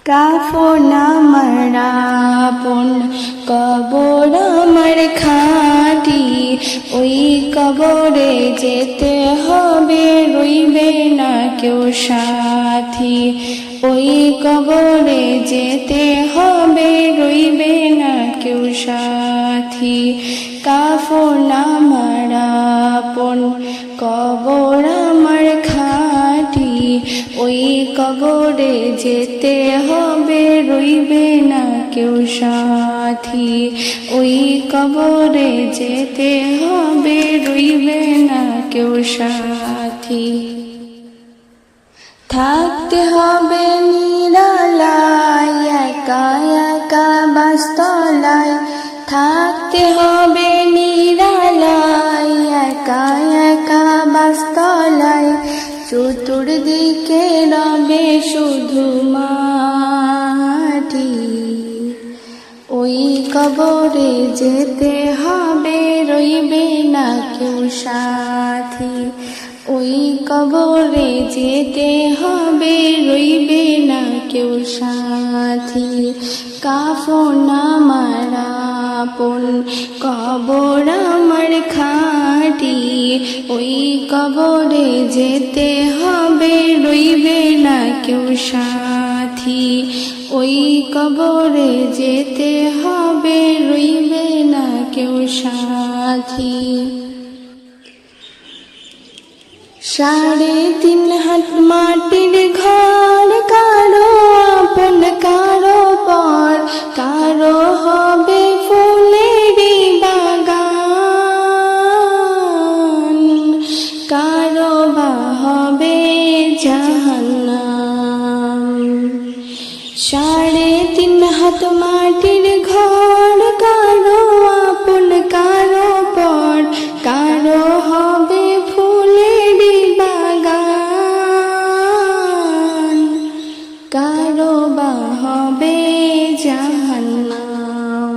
কাফন আমার আপন কবর আমার খাঁটি, ওই কবরে যেতে হবে, রইবে না কেউ সাথী। ওই কবরে যেতে হবে, রইবে না কেউ সাথী। কাফন আমার আপন কবর আমার খাঁটি, ওই কবরে যেতে হবে, রইবে না কেউ সাথী। ওই কবরে যেতে হবে, রইবে না কেউ সাথী। থাকতে হবে নিরালায়, একা একা বাসতলায়। থাকতে হবে নিরালায়, একা একা বাসতলায়। চতুর্দিকে রবে শুধু মাটি, ওই কবরে যেতে হবে, রইবে না কেউ সাথী। ওই কবরে যেতে হবে, রইবে না কেউ সাথী। কাফন আমার আপন কবর আমার খাঁটি, ওই কবরে যেতে হবে, রইবে না কেউ সাথী। ওই কবরে যেতে হবে, রইবে না কেউ সাথী। 3.5 হাত মাটির ঘর, কারো আপন কারো পর। কারো হবে ফুলেরই বাগান, কারো বা হবে জাহান্নাম। 3.5 হাত মাটির ঘর, কারো আপন কারো পর। কারো হবে ফুলেরই বাগান, কারো বা হবে জাহান্নাম।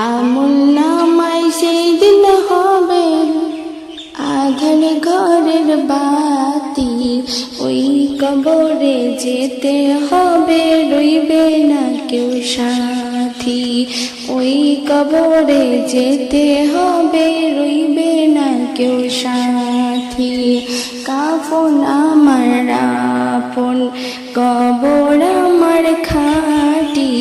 আমুলনামায় সেই দিন হবে আধার ঘরের বাতি, ওই কবরে যেতে হবে, রইবে না কেউ সাথী। ওই কবরে যেতে হবে, রইবে না কেউ সাথী। কাফন আমার আপন কবর আমার খাঁটি,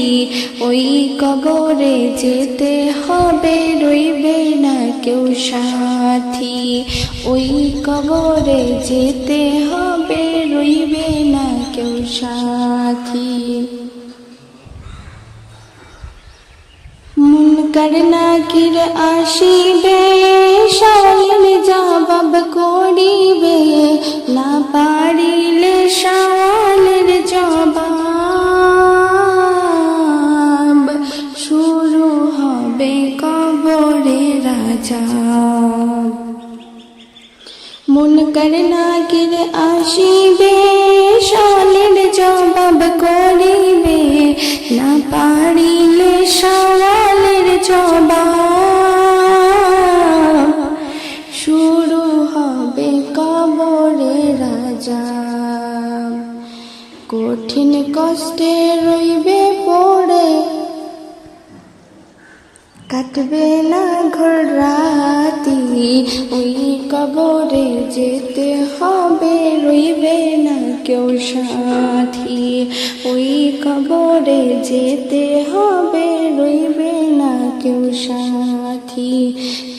ওই কবরে যেতে হবে, রইবে না কেউ সাথী। ওই কবরে যেতে হবে, রইবে না কেউ সাথী। মুনকার নাকির আসিবে, সওয়ালের জবাব করিবে। না পারিলে সওয়ালের জবাব, শুরু হবে কবরের আযাব। মুনকার নাকির আসিবে, সওয়ালের জবাব করিবে। না পারিলে সওয়ালের জবাব, শুরু হবে কবরের আযাব। কঠিন কষ্টে রইবে পড়ে, কাটবে না ঘর রাতি। ওই কবরে যেতে হবে, রইবে না কেউ সাথী। ওই কবরে যেতে হবে, রইবে না কেউ সাথী।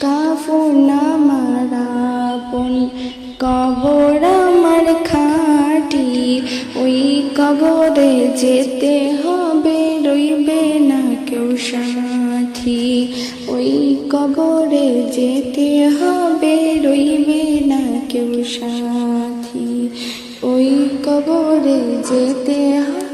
কাফন আমার আপন কবর আমার খাঁটি, ওই কবরে যেতে হবে, রইবে না কেউ সাথী। ওই কবরে যেতে হবে, রইবে না কেউ সাথী। ওই কবরে যেতে হবে।